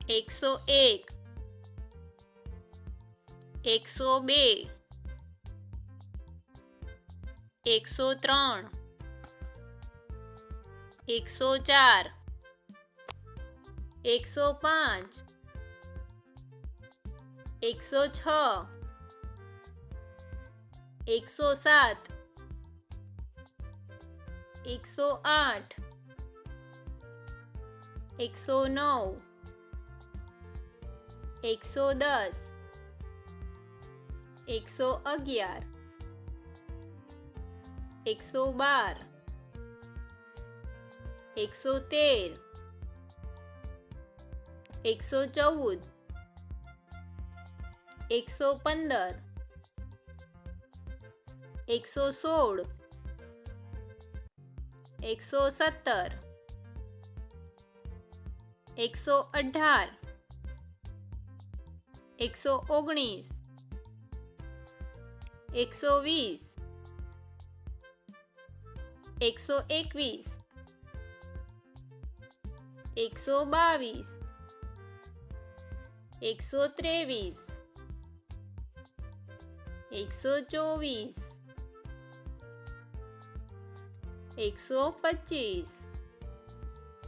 101 102 103 104 105 106 107 108 109 110 111 112 113 114 115 116 117 118 119 120 121 122 123 124 125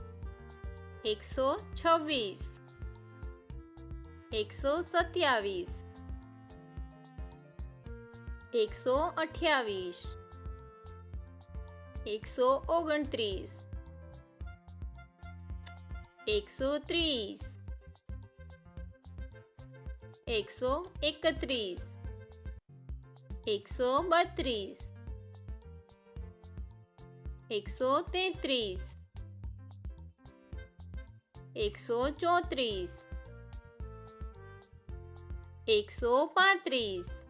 126 127 128 129 130 131 132 133 134 135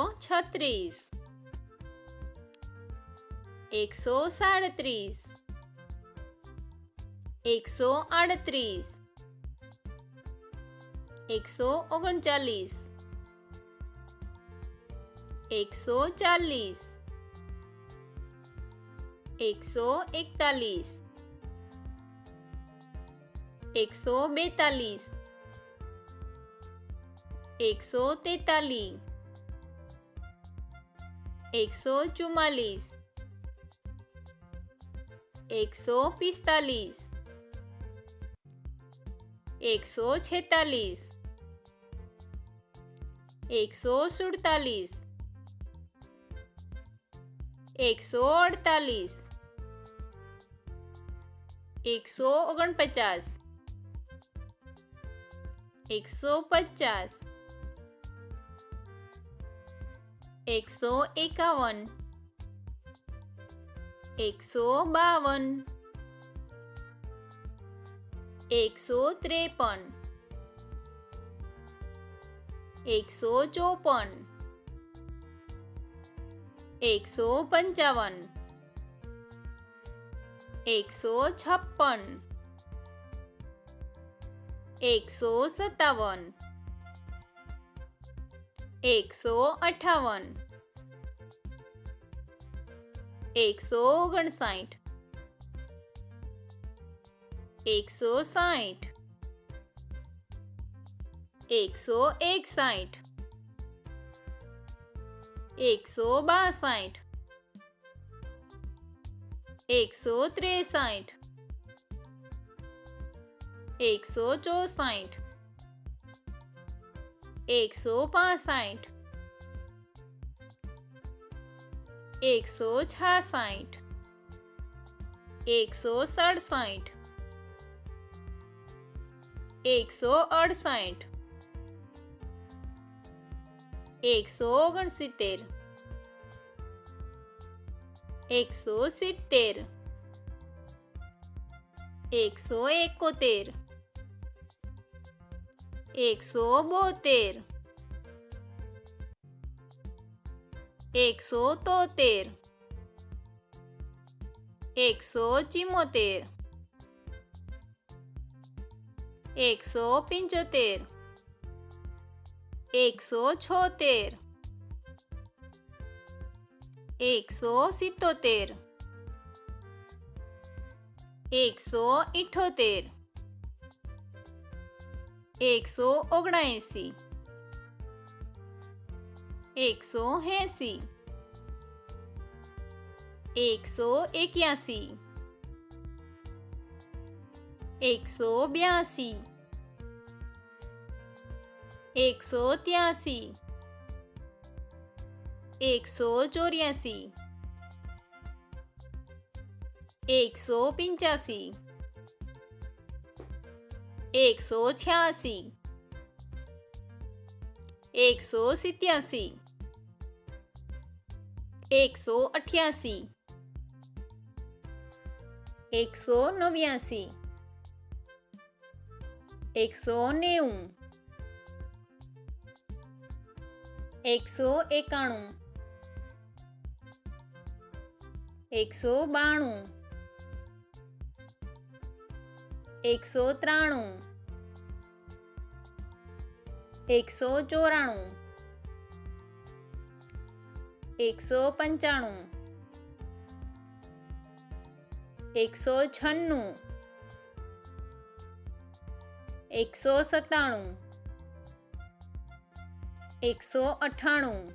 136 137 138 139 140 141 142 143 144 145 146 147 148 149 150 151 152 153 154 155 156 157 158 159 160 161 162 163 164 165 166 167 168 169 170 171 172 173 174 175 176 177 178 179 180 181 182 183 184 185 186 187 188 189 190 191 192 193 194 195 196 197 198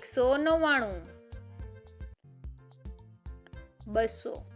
199 200